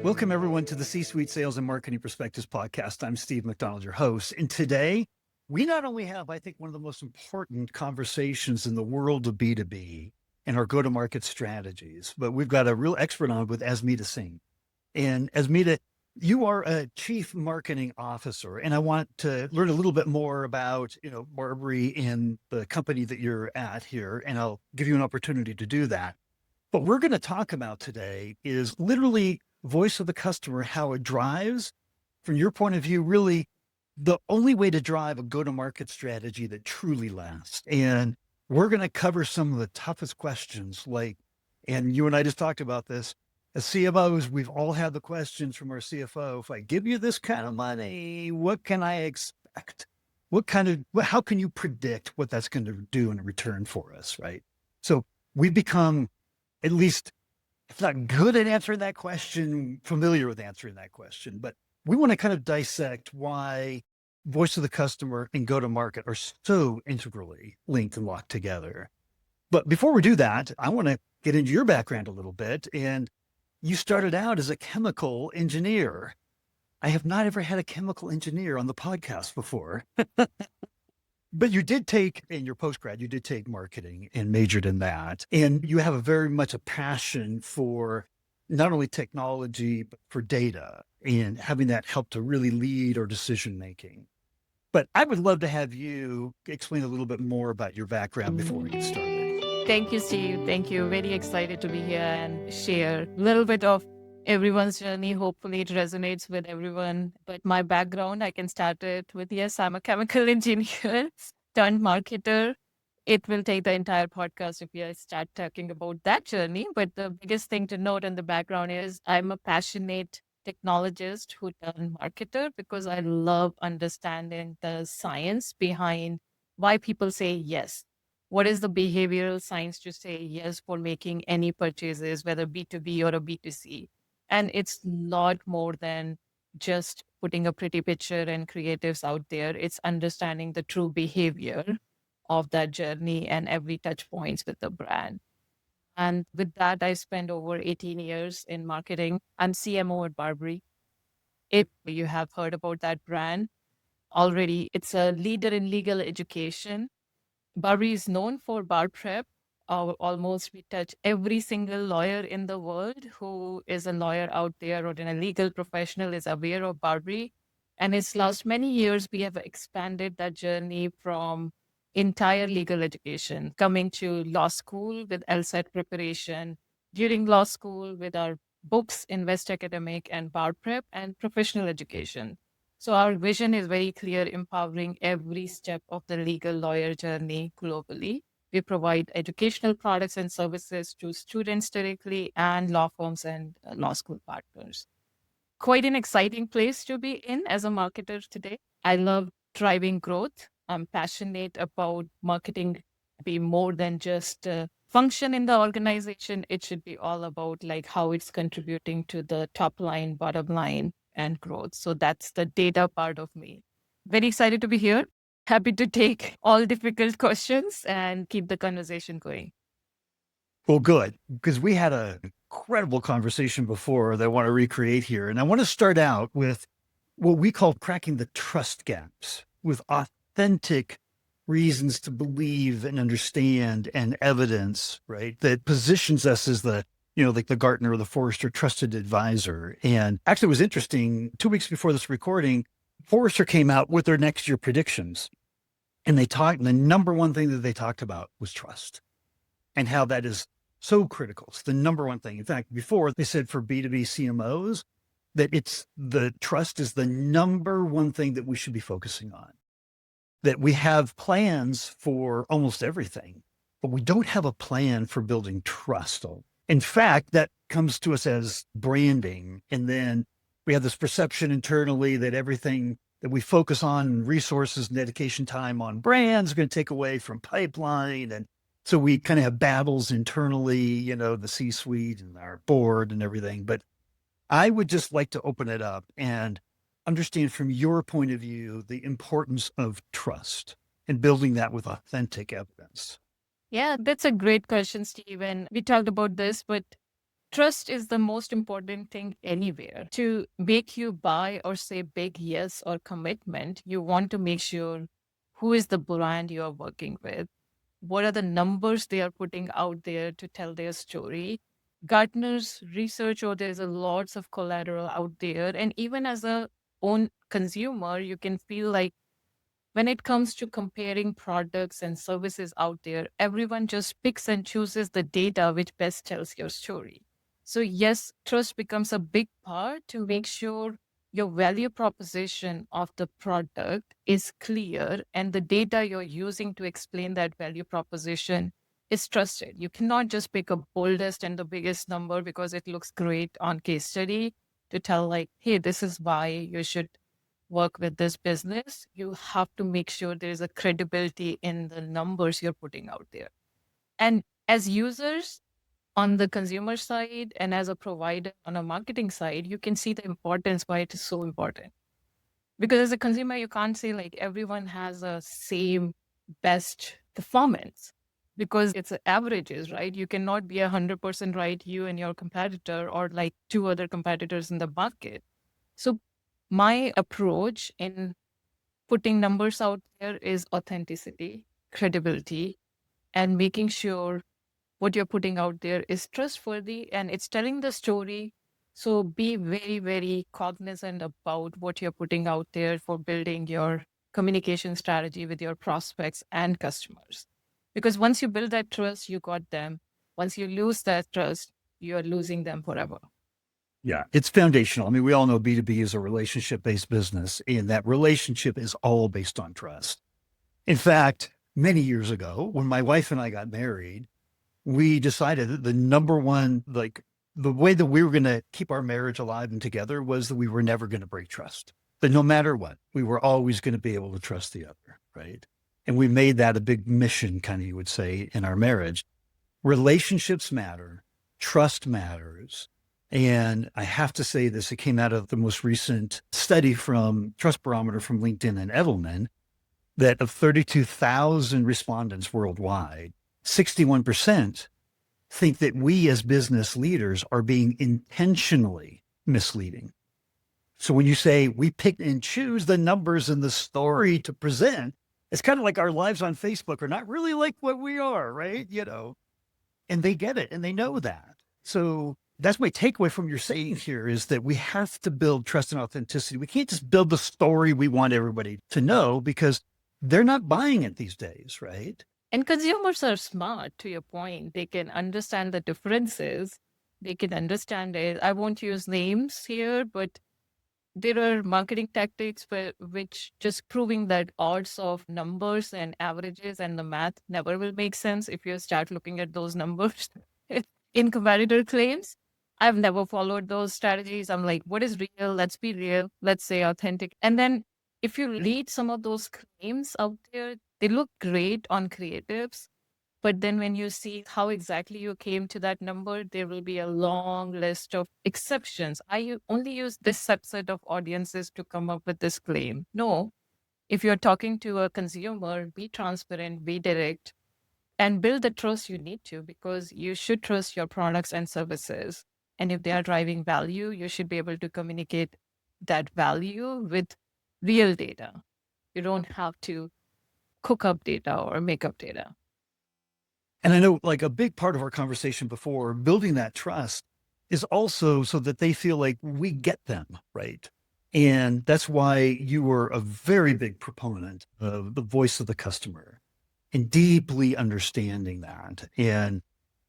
Welcome, everyone, to the C-Suite Sales and Marketing Perspectives podcast. I'm Steve McDonald, your host. And today, we not only have, I think, one of the most important conversations in the world of B2B and our go-to-market strategies, but we've got a real expert on with Asmita Singh. And Asmita, you are a chief marketing officer, and I want to learn a little bit more about, BARBRI and the company that you're at here, and I'll give you an opportunity to do that. What we're going to talk about today is literally voice of the customer, how it drives, from your point of view, really the only way to drive a go-to-market strategy that truly lasts. And we're going to cover some of the toughest questions, and you and I just talked about this, as CFOs, we've all had the questions from our CFO. If I give you this kind of money, what can I expect? How can you predict what that's going to do in return for us, right? So we've become, at least, if not good at answering that question, familiar with answering that question. But we want to kind of dissect why voice of the customer and go-to-market are so integrally linked and locked together. But before we do that, I want to get into your background a little bit. And you started out as a chemical engineer. I have not ever had a chemical engineer on the podcast before. But you did take, in your postgrad, you did take marketing and majored in that. And you have very much a passion for not only technology, but for data and having that help to really lead our decision-making. But I would love to have you explain a little bit more about your background before we get started. Thank you, Steve. Thank you. Very excited to be here and share a little bit of everyone's journey. Hopefully it resonates with everyone. But my background, I can start it with, yes, I'm a chemical engineer turned marketer. It will take the entire podcast if we start talking about that journey. But the biggest thing to note in the background is I'm a passionate technologist who turned marketer because I love understanding the science behind why people say yes. What is the behavioral science to say yes for making any purchases, whether B2B or a B2C? And it's a lot more than just putting a pretty picture and creatives out there. It's understanding the true behavior of that journey and every touch points with the brand. And with that, I spent over 18 years in marketing. I'm CMO at BARBRI. If you have heard about that brand already, it's a leader in legal education. BARBRI is known for bar prep. Almost we touch every single lawyer in the world who is a lawyer out there or in a legal professional is aware of BARBRI. And it's last many years, we have expanded that journey from entire legal education, coming to law school with LSAT preparation, during law school with our books, Invest Academic and bar prep and professional education. So our vision is very clear, empowering every step of the legal lawyer journey globally. We provide educational products and services to students directly and law firms and law school partners. Quite an exciting place to be in as a marketer today. I love driving growth. I'm passionate about marketing be more than just a function in the organization. It should be all about how it's contributing to the top line, bottom line, and growth. So that's the data part of me. Very excited to be here. Happy to take all difficult questions and keep the conversation going. Well, good, because we had an incredible conversation before that I want to recreate here. And I want to start out with what we call cracking the trust gaps with authentic reasons to believe and understand and evidence, right? That positions us as the Gartner or the Forrester trusted advisor. And actually it was interesting, 2 weeks before this recording, Forrester came out with their next year predictions. And the number one thing that they talked about was trust and how that is so critical. It's the number one thing. In fact, before they said for B2B CMOs that the trust is the number one thing that we should be focusing on. That we have plans for almost everything, but we don't have a plan for building trust. In fact, that comes to us as branding. And then we have this perception internally that everything that we focus on, resources and dedication time on brands, are going to take away from pipeline. And so we kind of have battles internally, the C-suite and our board and everything. But I would just like to open it up and understand from your point of view, the importance of trust and building that with authentic evidence. Yeah, that's a great question, Steve. And we talked about this, but trust is the most important thing anywhere. To make you buy or say big yes or commitment, you want to make sure who is the brand you are working with, what are the numbers they are putting out there to tell their story. Gartner's research, or there's a lots of collateral out there. And even as a own consumer, you can feel like when it comes to comparing products and services out there, everyone just picks and chooses the data which best tells your story. So, yes, trust becomes a big part to make sure your value proposition of the product is clear and the data you're using to explain that value proposition is trusted. You cannot just pick a boldest and the biggest number because it looks great on case study to tell, like, hey, this is why you should work with this business. You have to make sure there is a credibility in the numbers you're putting out there. And as users on the consumer side and as a provider on a marketing side, you can see the importance why it is so important. Because as a consumer, you can't say like everyone has a same best performance because it's averages, right? You cannot be 100% right, you and your competitor or like two other competitors in the market. So my approach in putting numbers out there is authenticity, credibility, and making sure what you're putting out there is trustworthy and it's telling the story. So be very, very cognizant about what you're putting out there for building your communication strategy with your prospects and customers. Because once you build that trust, you got them. Once you lose that trust, you're losing them forever. Yeah, it's foundational. I mean, we all know B2B is a relationship based business, and that relationship is all based on trust. In fact, many years ago, when my wife and I got married, we decided that the number one, like the way that we were going to keep our marriage alive and together was that we were never going to break trust. That no matter what, we were always going to be able to trust the other. Right. And we made that a big mission, kind of, you would say, in our marriage. Relationships matter, trust matters. And I have to say this, it came out of the most recent study from Trust Barometer from LinkedIn and Edelman that of 32,000 respondents worldwide, 61% think that we as business leaders are being intentionally misleading. So when you say we pick and choose the numbers and the story to present, it's kind of like our lives on Facebook are not really like what we are, right? And they get it and they know that. So that's my takeaway from your saying here is that we have to build trust and authenticity. We can't just build the story we want everybody to know because they're not buying it these days, right? And consumers are smart, to your point. They can understand the differences. They can understand it. I won't use names here, but there are marketing tactics which just proving that odds of numbers and averages and the math never will make sense if you start looking at those numbers in competitor claims. I've never followed those strategies. I'm like, what is real? Let's be real. Let's say authentic. And then if you read some of those claims out there, they look great on creatives. But then when you see how exactly you came to that number, there will be a long list of exceptions. Only use this subset of audiences to come up with this claim. No, if you're talking to a consumer, be transparent, be direct, and build the trust you need to because you should trust your products and services. And if they are driving value, you should be able to communicate that value with real data. You don't have to cook up data or make up data. And I know like a big part of our conversation before building that trust is also so that they feel like we get them, right? And that's why you were a very big proponent of the voice of the customer and deeply understanding that. And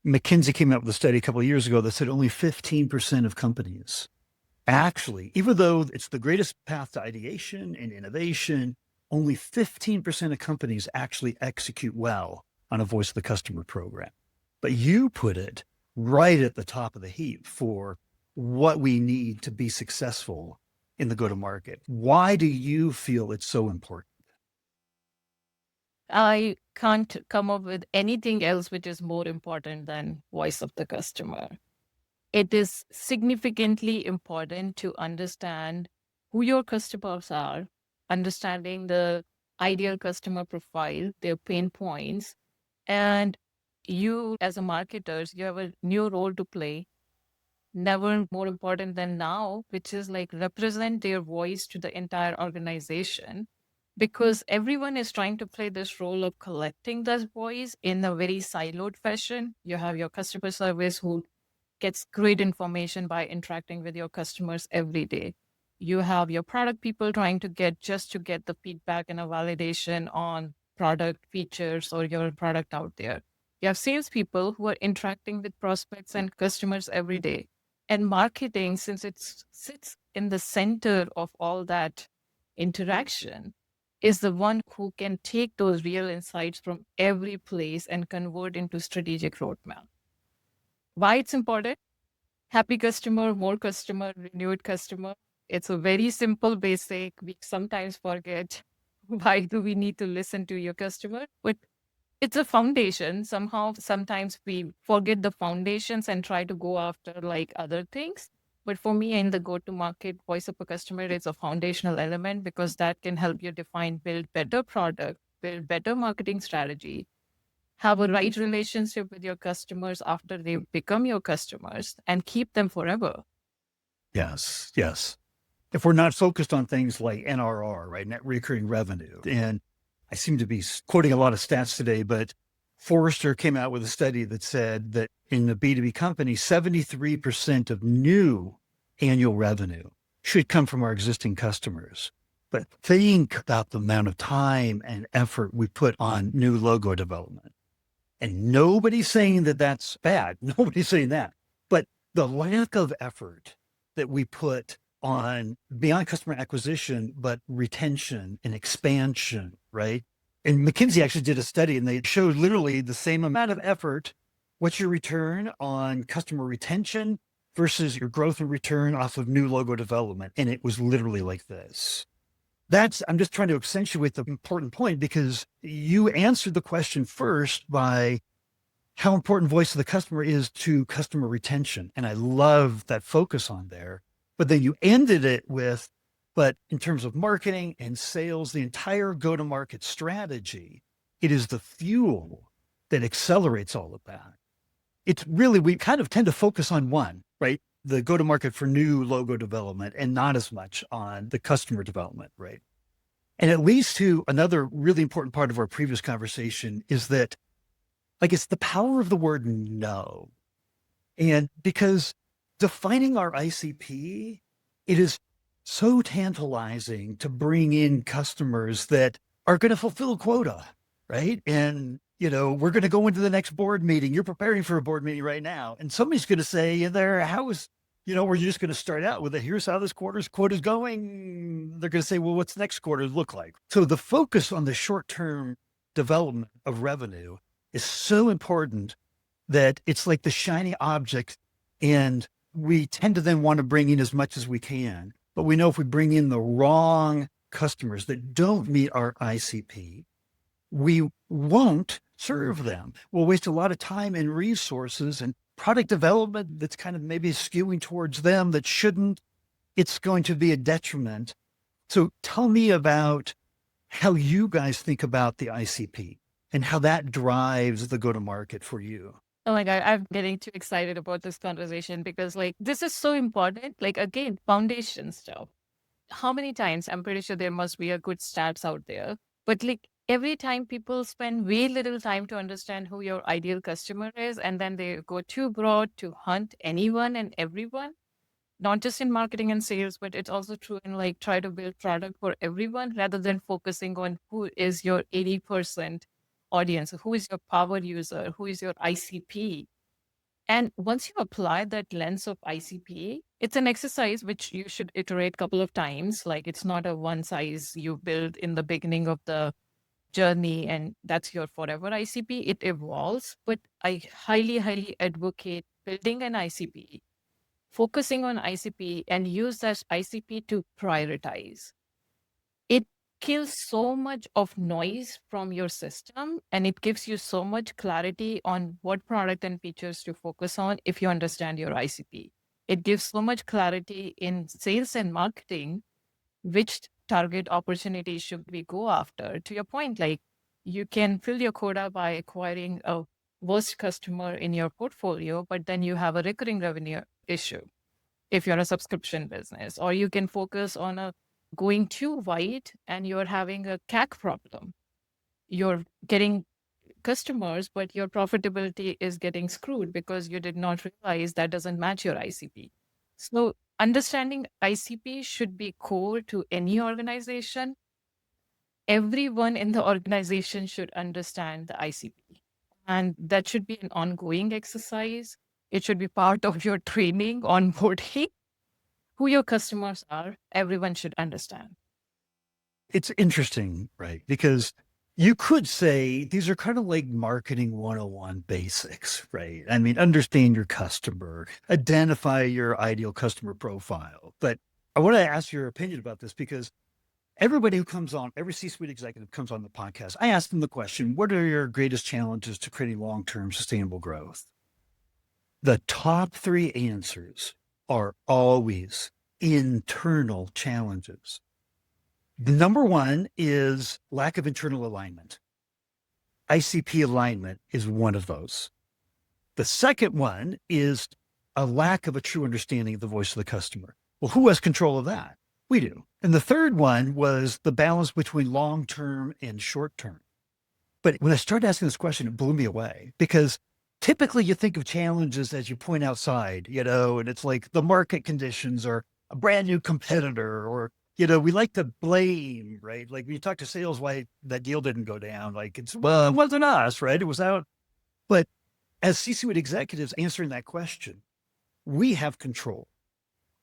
McKinsey came out with a study a couple of years ago that said only 15% of companies actually, even though it's the greatest path to ideation and innovation, only 15% of companies actually execute well on a voice of the customer program. But you put it right at the top of the heap for what we need to be successful in the go-to-market. Why do you feel it's so important? I can't come up with anything else which is more important than voice of the customer. It is significantly important to understand who your customers are, understanding the ideal customer profile, their pain points, and you as a marketer, you have a new role to play never more important than now, which is like represent their voice to the entire organization, because everyone is trying to play this role of collecting that voice in a very siloed fashion. You have your customer service who gets great information by interacting with your customers every day. You have your product people trying to get just to get the feedback and a validation on product features or your product out there. You have salespeople who are interacting with prospects and customers every day. And marketing, since it sits in the center of all that interaction, is the one who can take those real insights from every place and convert into strategic roadmap. Why it's important? Happy customer, more customer, renewed customer. It's a very simple basic. We sometimes forget why do we need to listen to your customer, but it's a foundation. Somehow, sometimes we forget the foundations and try to go after like other things. But for me, in the go-to-market, voice of a customer is a foundational element because that can help you define, build better product, build better marketing strategy, have a right relationship with your customers after they become your customers, and keep them forever. Yes, yes. If we're not focused on things like NRR, right, net recurring revenue, and I seem to be quoting a lot of stats today, but Forrester came out with a study that said that in the B2B company, 73% of new annual revenue should come from our existing customers. But think about the amount of time and effort we put on new logo development. And nobody's saying that that's bad. Nobody's saying that. But the lack of effort that we put on beyond customer acquisition, but retention and expansion, right? And McKinsey actually did a study and they showed literally the same amount of effort. What's your return on customer retention versus your growth and return off of new logo development? And it was literally like this. I'm just trying to accentuate the important point because you answered the question first by how important voice of the customer is to customer retention. And I love that focus on there. But then you ended it with, but in terms of marketing and sales, the entire go-to-market strategy, it is the fuel that accelerates all of that. It's really, we kind of tend to focus on one, right? The go-to-market for new logo development and not as much on the customer development, right? And it leads to another really important part of our previous conversation is that, like, it's the power of the word no. And because defining our ICP, it is so tantalizing to bring in customers that are going to fulfill quota, right? And, we're going to go into the next board meeting. You're preparing for a board meeting right now. And somebody's going to say there, we're just going to start out with here's how this quarter's quote is going. They're going to say, well, what's next quarter look like? So the focus on the short-term development of revenue is so important that it's like the shiny object. And we tend to then want to bring in as much as we can. But we know if we bring in the wrong customers that don't meet our ICP, we won't serve them. We'll waste a lot of time and resources and product development that's kind of maybe skewing towards them that shouldn't. It's going to be a detriment. So tell me about how you guys think about the ICP and how that drives the go-to-market for you. Oh my God, I'm getting too excited about this conversation because this is so important. Again, foundation stuff. How many times, I'm pretty sure there must be a good stats out there, but every time people spend way little time to understand who your ideal customer is, and then they go too broad to hunt anyone and everyone, not just in marketing and sales, but it's also true in try to build product for everyone rather than focusing on who is your 80% audience, who is your power user, who is your ICP. And once you apply that lens of ICP, it's an exercise which you should iterate a couple of times. It's not a one size you build in the beginning of the journey and that's your forever ICP. It evolves, but I highly, highly advocate building an ICP, focusing on ICP and use that ICP to prioritize. It kills so much of noise from your system and it gives you so much clarity on what product and features to focus on if you understand your ICP. It gives so much clarity in sales and marketing, which target opportunities should we go after. To your point, you can fill your quota by acquiring a worst customer in your portfolio, but then you have a recurring revenue issue if you're a subscription business, or you can focus on going too wide and you're having a CAC problem. You're getting customers, but your profitability is getting screwed because you did not realize that doesn't match your ICP. So understanding ICP should be core to any organization. Everyone in the organization should understand the ICP. And that should be an ongoing exercise. It should be part of your training, onboarding, who your customers are. Everyone should understand. It's interesting, right? Because you could say these are kind of like marketing 101 basics, right? I mean, understand your customer, identify your ideal customer profile. But I want to ask your opinion about this because everybody who comes on, every C-suite executive comes on the podcast, I ask them the question, what are your greatest challenges to creating long-term sustainable growth? The top three answers are always internal challenges. The number one is lack of internal alignment. ICP alignment is one of those. The second one is a lack of a true understanding of the voice of the customer. Well, who has control of that? We do. And the third one was the balance between long-term and short-term. But when I started asking this question, it blew me away because typically you think of challenges as you point outside, and it's like the market conditions or a brand new competitor or, we like to blame, right? Like when you talk to sales, why that deal didn't go down, like well, it wasn't us, right? It was out. But as C-suite executives answering that question, we have control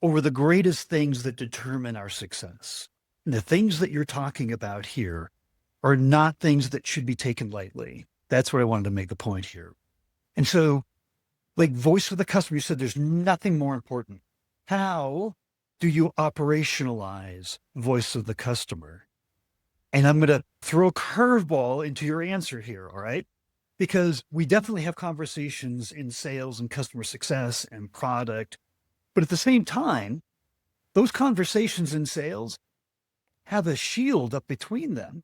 over the greatest things that determine our success. And the things that you're talking about here are not things that should be taken lightly. That's what I wanted to make the point here. And so, like voice of the customer, you said there's nothing more important. How do you operationalize voice of the customer? And I'm going to throw a curveball into your answer here, all right? Because we definitely have conversations in sales and customer success and product. But at the same time, those conversations in sales have a shield up between them,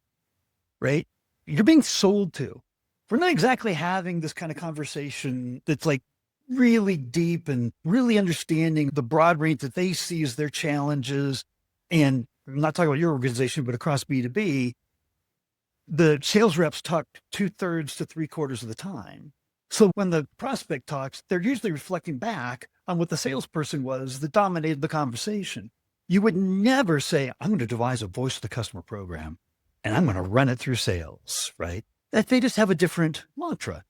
right? You're being sold to. We're not exactly having this kind of conversation that's like really deep and really understanding the broad range that they see as their challenges. And I'm not talking about your organization, but across B2B, the sales reps talk 2/3 to 3/4 of the time. So when the prospect talks, they're usually reflecting back on what the salesperson was that dominated the conversation. You would never say, I'm going to devise a voice of the customer program and I'm going to run it through sales, right? That they just have a different mantra.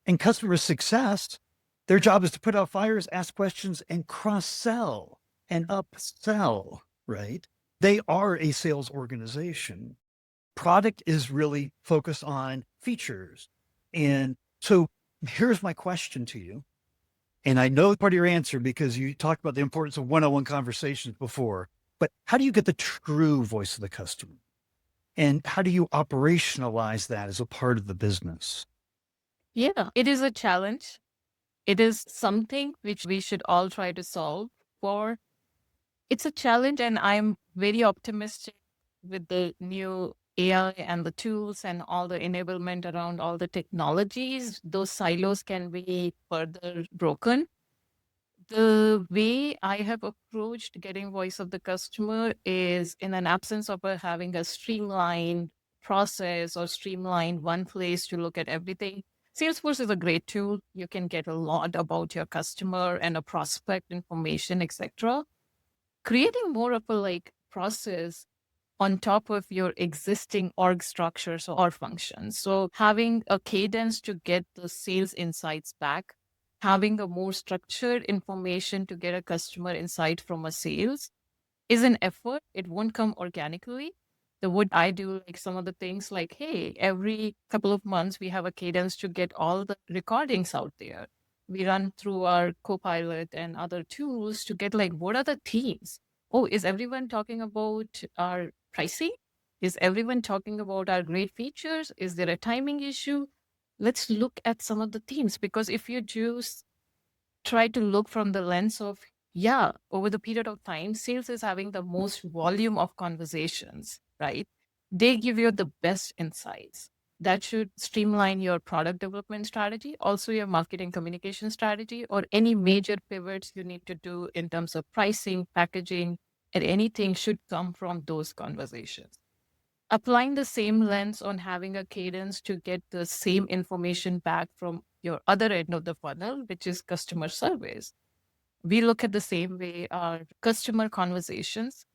And customer success, their job is to put out fires, ask questions, and cross-sell and upsell, right? They are a sales organization. Product is really focused on features. And so here's my question to you. And I know part of your answer because you talked about the importance of one-on-one conversations before, but how do you get the true voice of the customer? And how do you operationalize that as a part of the business? Yeah, it is a challenge. It is something which we should all try to solve for. It's a challenge, and I'm very optimistic with the new AI and the tools and all the enablement around all the technologies. Those silos can be further broken. The way I have approached getting voice of the customer is in an absence of having a streamlined process or streamlined one place to look at everything. Salesforce is a great tool. You can get a lot about your customer and a prospect information, etc. Creating more of a process on top of your existing org structures or functions. So having a cadence to get the sales insights back, having a more structured information to get a customer insight from a sales is an effort. It won't come organically. The would I do like some of the things like, hey, every couple of months we have a cadence to get all the recordings out there. We run through our Copilot and other tools to get like, what are the themes? Oh, is everyone talking about our pricing? Is everyone talking about our great features? Is there a timing issue? Let's look at some of the themes, because if you just try to look from the lens of, yeah, over the period of time, sales is having the most volume of conversations, right? They give you the best insights. that should streamline your product development strategy, also your marketing communication strategy, or any major pivots you need to do in terms of pricing, packaging, and anything should come from those conversations. Applying the same lens on having a cadence to get the same information back from your other end of the funnel, which is customer service. We look at the same way our customer conversations.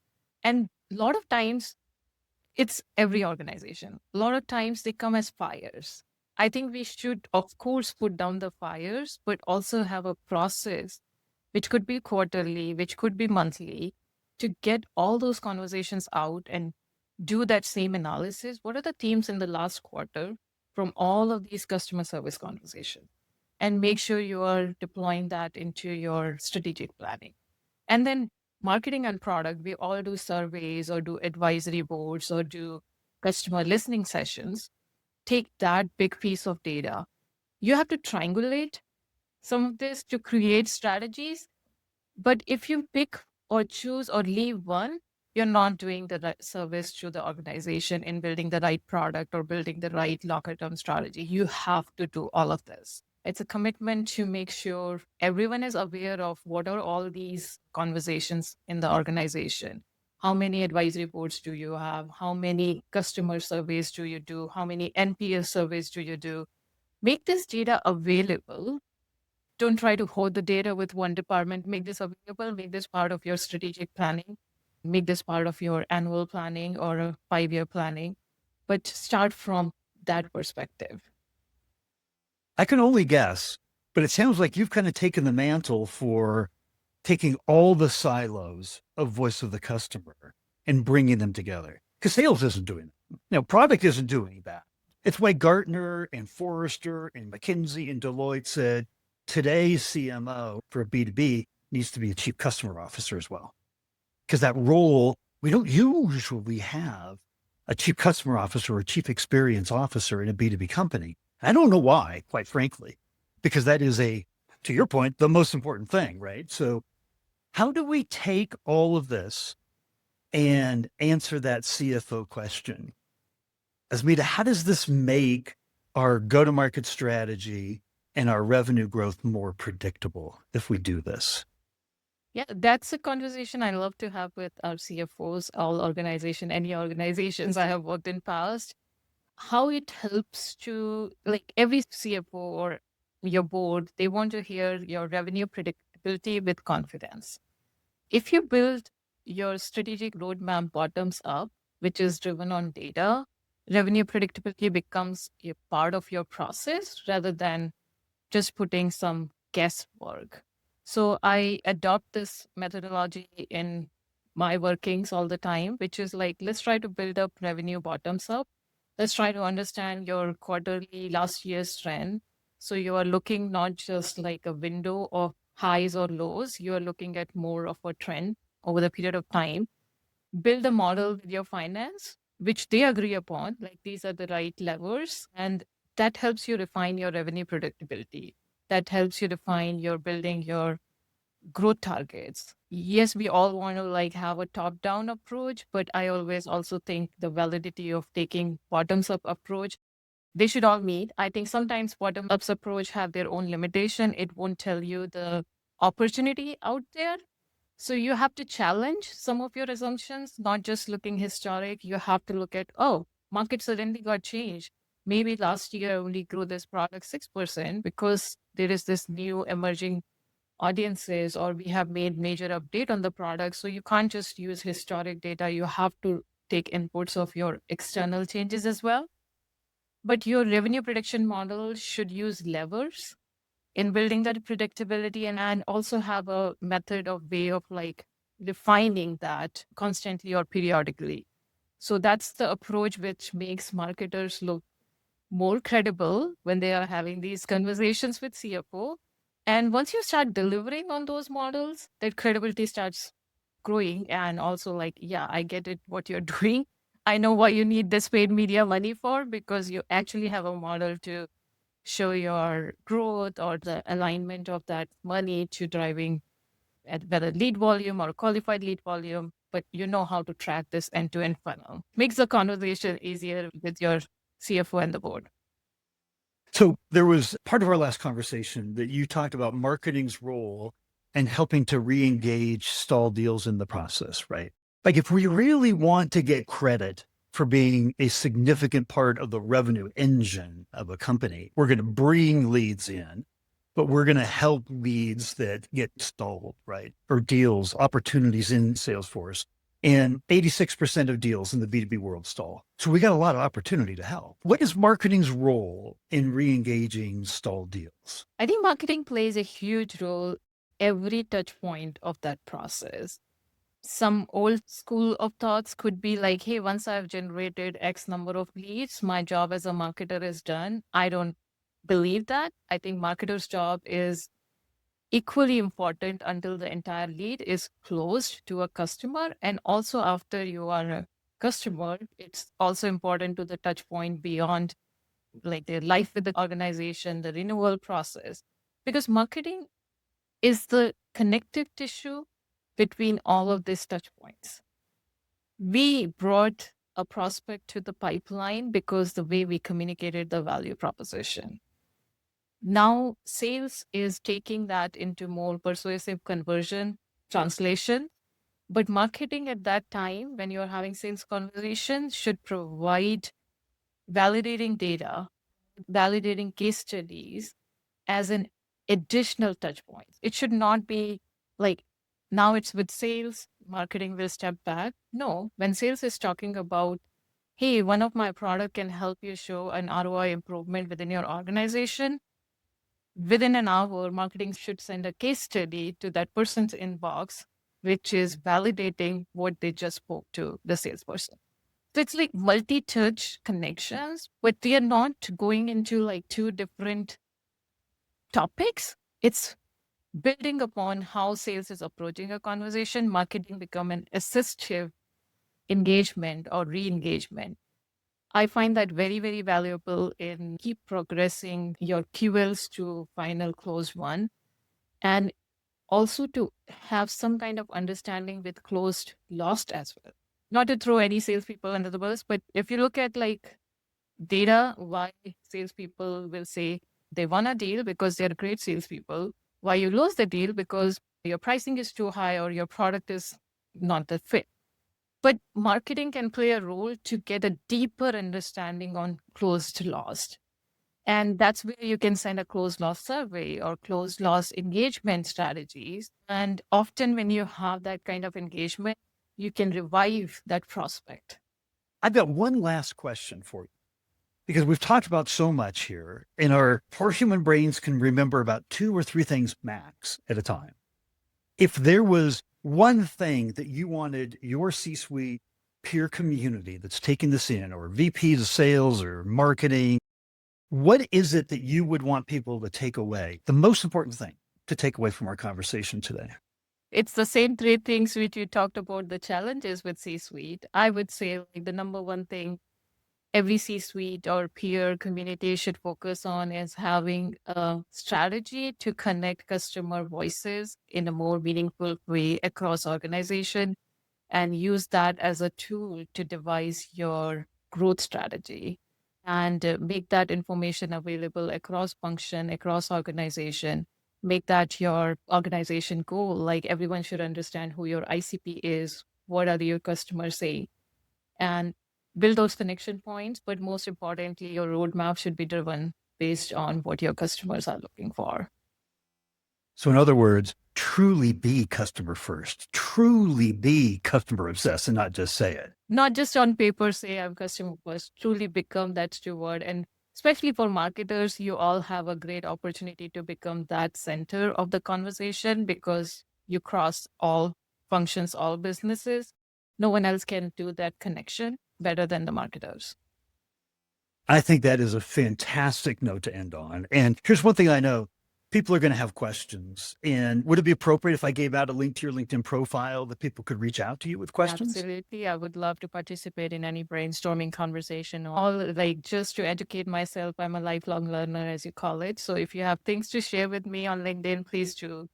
And a lot of times it's every organization. A lot of times they come as fires. I think we should, of course, put down the fires, but also have a process, which could be quarterly, which could be monthly, to get all those conversations out and do that same analysis. What are the themes in the last quarter from all of these customer service conversations? And make sure you are deploying that into your strategic planning. And then marketing and product, we all do surveys or do advisory boards or do customer listening sessions. Take that big piece of data. You have to triangulate some of this to create strategies. But if you pick or choose or leave one, you're not doing the right service to the organization in building the right product or building the right longer term strategy. You have to do all of this. It's a commitment to make sure everyone is aware of what are all these conversations in the organization. How many advisory boards do you have? How many customer surveys do you do? How many NPS surveys do you do? Make this data available. Don't try to hoard the data with one department. Make this available, make this part of your strategic planning, make this part of your annual planning or a 5-year planning, but start from that perspective. I can only guess, but it sounds like you've kind of taken the mantle for taking all the silos of voice of the customer and bringing them together. Because sales isn't doing that. Product isn't doing that. It's why Gartner and Forrester and McKinsey and Deloitte said today's CMO for a B2B needs to be a chief customer officer as well. Because that role, we don't usually have a chief customer officer or a chief experience officer in a B2B company. I don't know why, quite frankly, because that is to your point, the most important thing, right? So how do we take all of this and answer that CFO question? Asmita, how does this make our go-to-market strategy and our revenue growth more predictable if we do this? Yeah, that's a conversation I love to have with our CFOs, any organizations I have worked in past. How it helps to, like, every CFO or your board, they want to hear your revenue predictability with confidence. If you build your strategic roadmap bottoms up, which is driven on data, revenue predictability becomes a part of your process rather than just putting some guesswork. So I adopt this methodology in my workings all the time, which is like, let's try to build up revenue bottoms up. Let's try to understand your quarterly last year's trend. So you are looking not just like a window of highs or lows, you are looking at more of a trend over the period of time. Build a model with your finance, which they agree upon, like these are the right levers. And that helps you refine your revenue predictability. That helps you define your building your growth targets. Yes, we all want to like have a top down approach, but I always also think the validity of taking bottoms up approach, they should all meet. I think sometimes bottom ups approach have their own limitation. It won't tell you the opportunity out there. So you have to challenge some of your assumptions, not just looking historic. You have to look at, oh, market suddenly got changed. Maybe last year only grew this product 6% because there is this new emerging audiences, or we have made major update on the product. So you can't just use historic data. You have to take inputs of your external changes as well. But your revenue prediction model should use levers in building that predictability, and also have a method of way of like defining that constantly or periodically. So that's the approach which makes marketers look more credible when they are having these conversations with CFO. And once you start delivering on those models, that credibility starts growing. And also like, yeah, I get it, what you're doing. I know what you need this paid media money for, because you actually have a model to show your growth or the alignment of that money to driving at whether lead volume or qualified lead volume, but you know how to track this end-to-end funnel. Makes the conversation easier with your CFO and the board. So there was part of our last conversation that you talked about marketing's role and helping to re-engage stalled deals in the process, right? Like if we really want to get credit for being a significant part of the revenue engine of a company, we're going to bring leads in, but we're going to help leads that get stalled, right? Or deals, opportunities in Salesforce. And 86% of deals in the B2B world stall. So we got a lot of opportunity to help. What is marketing's role in re-engaging stalled deals? I think marketing plays a huge role every touch point of that process. Some old school of thoughts could be like, hey, once I've generated X number of leads, my job as a marketer is done. I don't believe that. I think marketer's job is equally important until the entire lead is closed to a customer. And also after you are a customer, it's also important to the touch point beyond like their life with the organization, the renewal process, because marketing is the connective tissue between all of these touch points. We brought a prospect to the pipeline because the way we communicated the value proposition. Now, sales is taking that into more persuasive conversion translation. But marketing at that time, when you're having sales conversations, should provide validating data, validating case studies as an additional touch point. It should not be like now it's with sales, marketing will step back. No, when sales is talking about, hey, one of my product can help you show an ROI improvement within your organization, within an hour, marketing should send a case study to that person's inbox, which is validating what they just spoke to the salesperson. So it's like multi-touch connections, but we are not going into like two different topics. It's building upon how sales is approaching a conversation, marketing become an assistive engagement or re-engagement. I find that very, very valuable in keep progressing your QLs to final close one, and also to have some kind of understanding with closed lost as well. Not to throw any salespeople under the bus, but if you look at like data, why salespeople will say they won a deal because they're great salespeople, why you lose the deal because your pricing is too high or your product is not the fit. But marketing can play a role to get a deeper understanding on closed lost. And that's where you can send a closed loss survey or closed loss engagement strategies. And often when you have that kind of engagement, you can revive that prospect. I've got one last question for you because we've talked about so much here, and our poor human brains can remember about 2 or 3 things max at a time. If there was one thing that you wanted your C-suite peer community that's taking this in, or VPs of sales or marketing, what is it that you would want people to take away? The most important thing to take away from our conversation today? It's the same three things which you talked about, the challenges with C-suite. I would say like the number one thing every C-suite or peer community should focus on is having a strategy to connect customer voices in a more meaningful way across organization and use that as a tool to devise your growth strategy and make that information available across function, across organization. Make that your organization goal. Like everyone should understand who your ICP is, what are your customers saying, and build those connection points. But most importantly, your roadmap should be driven based on what your customers are looking for. So in other words, truly be customer first, truly be customer obsessed, and not just say it. Not just on paper say I'm customer first, truly become that steward. And especially for marketers, you all have a great opportunity to become that center of the conversation because you cross all functions, all businesses. No one else can do that connection better than the marketers. I think that is a fantastic note to end on. And here's one thing I know. People are going to have questions. And would it be appropriate if I gave out a link to your LinkedIn profile that people could reach out to you with questions? Absolutely. I would love to participate in any brainstorming conversation, all like just to educate myself. I'm a lifelong learner, as you call it. So if you have things to share with me on LinkedIn, please do.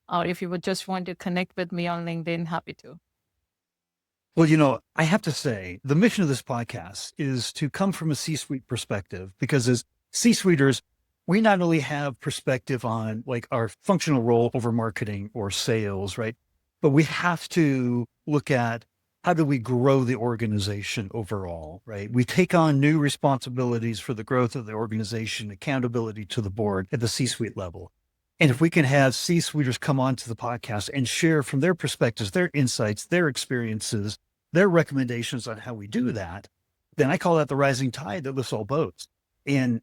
Or if you would just want to connect with me on LinkedIn, happy to. Well, I have to say the mission of this podcast is to come from a C-suite perspective because as C-suiters, we not only have perspective on like our functional role over marketing or sales, right? But we have to look at how do we grow the organization overall, right? We take on new responsibilities for the growth of the organization, accountability to the board at the C-suite level. And if we can have C-suiters come onto the podcast and share from their perspectives, their insights, their experiences, their recommendations on how we do that, then I call that the rising tide that lifts all boats. And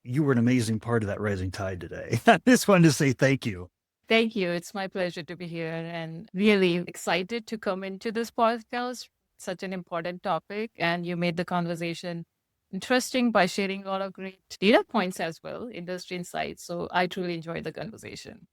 you were an amazing part of that rising tide today. I just wanted to say thank you. Thank you. It's my pleasure to be here and really excited to come into this podcast. Such an important topic. And you made the conversation interesting by sharing a lot of great data points as well, industry insights. So I truly enjoyed the conversation.